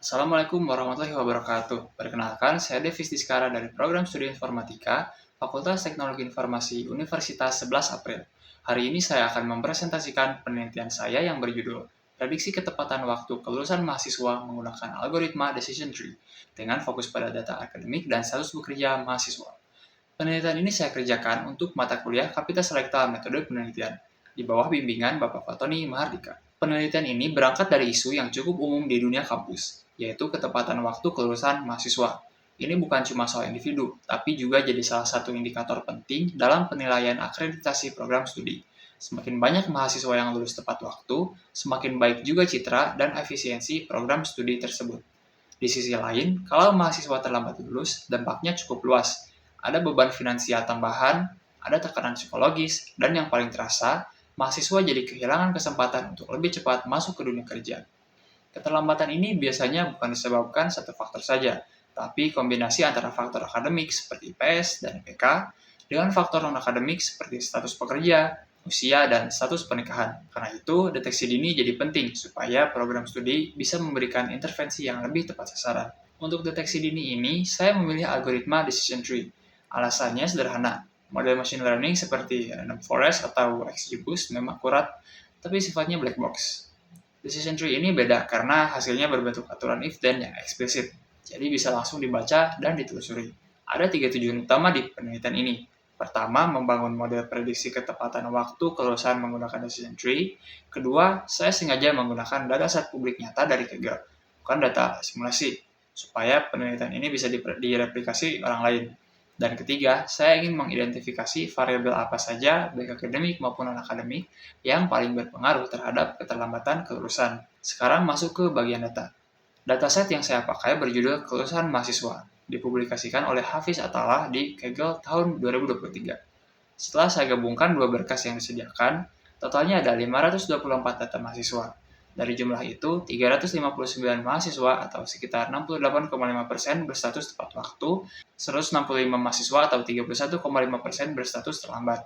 Assalamualaikum warahmatullahi wabarakatuh. Perkenalkan, saya Devis Diskara dari Program Studi Informatika, Fakultas Teknologi Informasi, Universitas 11 April. Hari ini saya akan mempresentasikan penelitian saya yang berjudul Prediksi Ketepatan Waktu Kelulusan Mahasiswa Menggunakan Algoritma Decision Tree, dengan fokus pada data akademik dan status bekerja mahasiswa. Penelitian ini saya kerjakan untuk mata kuliah Kapita Selekta Metode Penelitian, di bawah bimbingan Bapak Fatoni Mahardika. Penelitian ini berangkat dari isu yang cukup umum di dunia kampus, yaitu ketepatan waktu kelulusan mahasiswa. Ini bukan cuma soal individu, tapi juga jadi salah satu indikator penting dalam penilaian akreditasi program studi. Semakin banyak mahasiswa yang lulus tepat waktu, semakin baik juga citra dan efisiensi program studi tersebut. Di sisi lain, kalau mahasiswa terlambat lulus, dampaknya cukup luas. Ada beban finansial tambahan, ada tekanan psikologis, dan yang paling terasa, mahasiswa jadi kehilangan kesempatan untuk lebih cepat masuk ke dunia kerja. Keterlambatan ini biasanya bukan disebabkan satu faktor saja, tapi kombinasi antara faktor akademik seperti IPS dan IPK dengan faktor non-akademik seperti status pekerja, usia, dan status pernikahan. Karena itu, deteksi dini jadi penting supaya program studi bisa memberikan intervensi yang lebih tepat sasaran. Untuk deteksi dini ini, saya memilih algoritma decision tree. Alasannya sederhana. Model machine learning seperti Random Forest atau XGBoost memang akurat, tapi sifatnya black box. Decision tree ini beda karena hasilnya berbentuk aturan if-then yang eksplisit, jadi bisa langsung dibaca dan ditelusuri. Ada 3 tujuan utama di penelitian ini. Pertama, membangun model prediksi ketepatan waktu kelulusan menggunakan decision tree. Kedua, saya sengaja menggunakan dataset publik nyata dari Kaggle, bukan data simulasi, supaya penelitian ini bisa direplikasi orang lain. Dan ketiga, saya ingin mengidentifikasi variabel apa saja, baik akademik maupun non-akademik, yang paling berpengaruh terhadap keterlambatan kelulusan. Sekarang masuk ke bagian data. Dataset yang saya pakai berjudul Kelulusan Mahasiswa, dipublikasikan oleh Hafiz Attallah di Kaggle tahun 2023. Setelah saya gabungkan dua berkas yang disediakan, totalnya ada 524 data mahasiswa. Dari jumlah itu, 359 mahasiswa atau sekitar 68,5% berstatus tepat waktu, 165 mahasiswa atau 31,5% berstatus terlambat.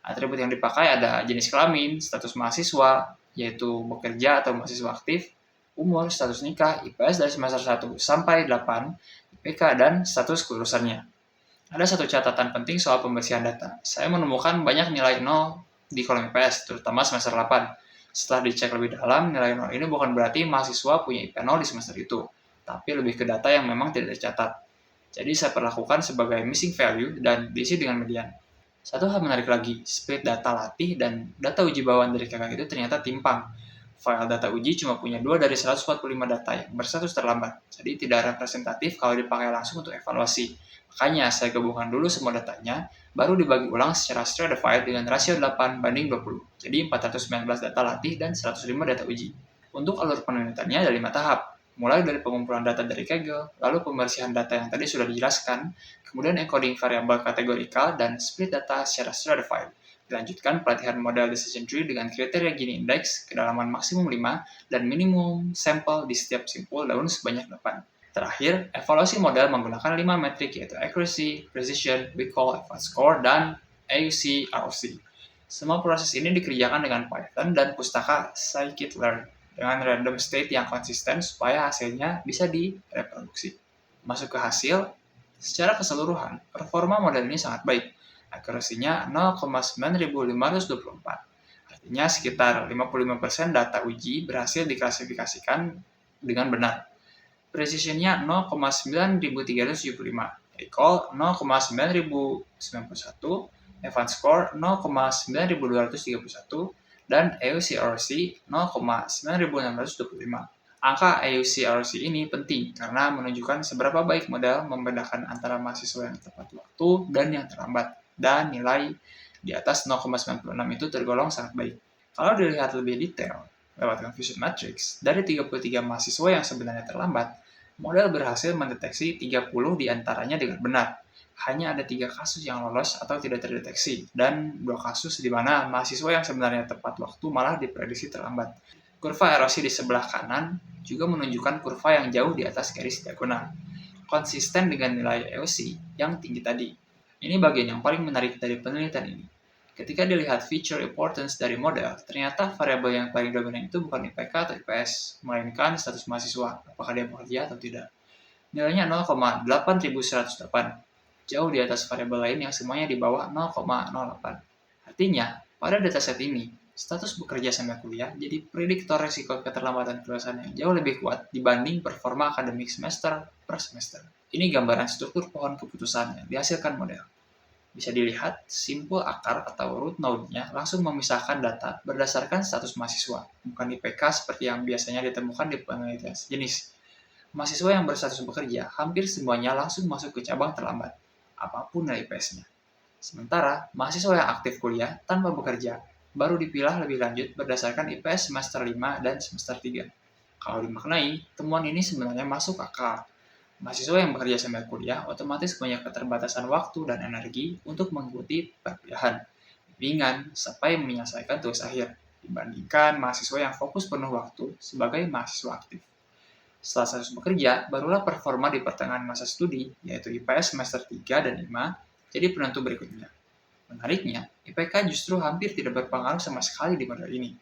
Atribut yang dipakai ada jenis kelamin, status mahasiswa, yaitu bekerja atau mahasiswa aktif, umur, status nikah, IPS dari semester 1 sampai 8, IPK, dan status kelulusannya. Ada satu catatan penting soal pembersihan data. Saya menemukan banyak nilai 0 di kolom IPS, terutama semester 8. Setelah dicek lebih dalam, nilai 0 ini bukan berarti mahasiswa punya IP 0 di semester itu, tapi lebih ke data yang memang tidak tercatat. Jadi saya perlakukan sebagai missing value dan diisi dengan median. Satu hal menarik lagi, split data latih dan data uji bawaan dari kakak itu ternyata timpang. File data uji cuma punya 2 dari 145 data yang berstatus terlambat, jadi tidak representatif kalau dipakai langsung untuk evaluasi. Makanya saya gabungkan dulu semua datanya, baru dibagi ulang secara stratified dengan rasio 8:20. Jadi 419 data latih dan 105 data uji. Untuk alur penelitiannya ada 5 tahap, mulai dari pengumpulan data dari Kaggle, lalu pembersihan data yang tadi sudah dijelaskan, kemudian encoding variabel kategorikal, dan split data secara stratified. Dilanjutkan pelatihan model decision tree dengan kriteria Gini Index, kedalaman maksimum 5, dan minimum sampel di setiap simpul daun sebanyak 8. Terakhir, evaluasi model menggunakan 5 metrik yaitu accuracy, precision, recall, advanced score, dan AUC-ROC. Semua proses ini dikerjakan dengan Python dan pustaka scikit-learn dengan random state yang konsisten supaya hasilnya bisa direproduksi. Masuk ke hasil, secara keseluruhan, performa model ini sangat baik. Akurasinya 0,9524. Artinya sekitar 55% data uji berhasil diklasifikasikan dengan benar. Precisionnya 0,9375, recall 0,9091, advanced score 0,9231, dan AUC-ROC 0,9625. Angka AUC-ROC ini penting karena menunjukkan seberapa baik model membedakan antara mahasiswa yang tepat waktu dan yang terlambat, dan nilai di atas 0,96 itu tergolong sangat baik. Kalau dilihat lebih detail, lewat confusion matrix, dari 33 mahasiswa yang sebenarnya terlambat, model berhasil mendeteksi 30 diantaranya dengan benar. Hanya ada 3 kasus yang lolos atau tidak terdeteksi, dan 2 kasus di mana mahasiswa yang sebenarnya tepat waktu malah diprediksi terlambat. Kurva erosi di sebelah kanan juga menunjukkan kurva yang jauh di atas garis diagonal, konsisten dengan nilai AUC yang tinggi tadi. Ini bagian yang paling menarik dari penelitian ini. Ketika dilihat feature importance dari model, ternyata variabel yang paling dominan itu bukan IPK atau IPS, melainkan status mahasiswa, apakah dia bekerja atau tidak. Nilainya 0,8108, jauh di atas variabel lain yang semuanya di bawah 0,08. Artinya, pada dataset ini, status bekerja sambil kuliah jadi prediktor risiko keterlambatan kelulusan yang jauh lebih kuat dibanding performa akademik semester per semester. Ini gambaran struktur pohon keputusan yang dihasilkan model. Bisa dilihat, simpul akar atau root node-nya langsung memisahkan data berdasarkan status mahasiswa, bukan IPK seperti yang biasanya ditemukan di penelitian sejenis. Mahasiswa yang berstatus bekerja hampir semuanya langsung masuk ke cabang terlambat, apapun nilai IPS-nya. Sementara, mahasiswa yang aktif kuliah tanpa bekerja baru dipilah lebih lanjut berdasarkan IPS semester 5 dan semester 3. Kalau dimaknai, temuan ini sebenarnya masuk akal. Mahasiswa yang bekerja sambil kuliah otomatis punya keterbatasan waktu dan energi untuk mengikuti perkuliahan, bimbingan, sampai menyelesaikan tugas akhir, dibandingkan mahasiswa yang fokus penuh waktu sebagai mahasiswa aktif. Setelah status bekerja, barulah performa di pertengahan masa studi, yaitu IPS semester 3 dan 5, jadi penentu berikutnya. Menariknya, IPK justru hampir tidak berpengaruh sama sekali di model ini.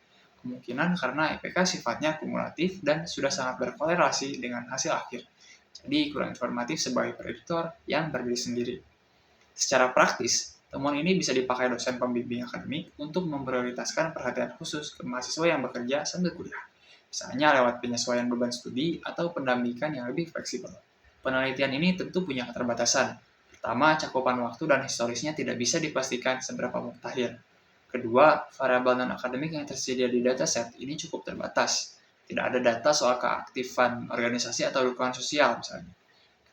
Kemungkinan karena IPK sifatnya kumulatif dan sudah sangat berkorelasi dengan hasil akhir. Jadi kurang informatif sebagai prediktor yang berdiri sendiri. Secara praktis, temuan ini bisa dipakai dosen pembimbing akademik untuk memprioritaskan perhatian khusus ke mahasiswa yang bekerja sambil kuliah. Misalnya lewat penyesuaian beban studi atau pendampingan yang lebih fleksibel. Penelitian ini tentu punya keterbatasan. Pertama, cakupan waktu dan historisnya tidak bisa dipastikan seberapa mutakhir. Kedua, variabel non-akademik yang tersedia di dataset ini cukup terbatas. Tidak ada data soal keaktifan organisasi atau dukungan sosial misalnya.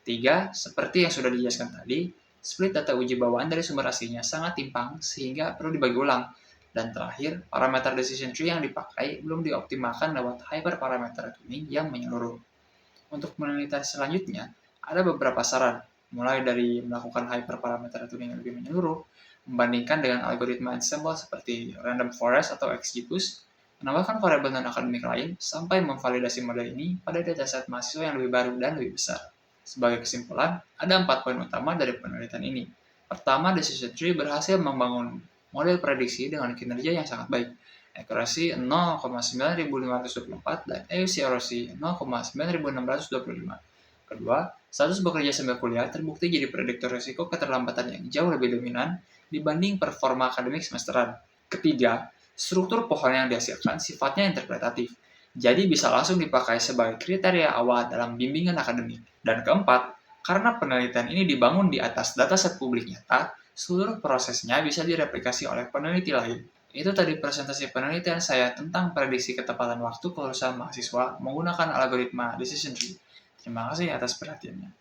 Ketiga, seperti yang sudah dijelaskan tadi, split data uji bawaan dari sumber aslinya sangat timpang sehingga perlu dibagi ulang. Dan terakhir, parameter decision tree yang dipakai belum dioptimalkan lewat hyperparameter tuning yang menyeluruh. Untuk penelitian selanjutnya, ada beberapa saran, mulai dari melakukan hyperparameter tuning yang lebih menyeluruh, membandingkan dengan algoritma ensemble seperti random forest atau XGBoost, menambahkan variabel non-akademik lain, sampai memvalidasi model ini pada dataset mahasiswa yang lebih baru dan lebih besar. Sebagai kesimpulan, ada 4 poin utama dari penelitian ini. Pertama, Decision Tree berhasil membangun model prediksi dengan kinerja yang sangat baik, accuracy 0,9524 dan accuracy 0,9625. Kedua, status bekerja sambil kuliah terbukti jadi prediktor risiko keterlambatan yang jauh lebih dominan dibanding performa akademik semesteran. Ketiga, struktur pohon yang dihasilkan sifatnya interpretatif, jadi bisa langsung dipakai sebagai kriteria awal dalam bimbingan akademik. Dan keempat, karena penelitian ini dibangun di atas dataset publik nyata, seluruh prosesnya bisa direplikasi oleh peneliti lain. Itu tadi presentasi penelitian saya tentang prediksi ketepatan waktu kelulusan mahasiswa menggunakan algoritma decision tree. Terima kasih atas perhatiannya.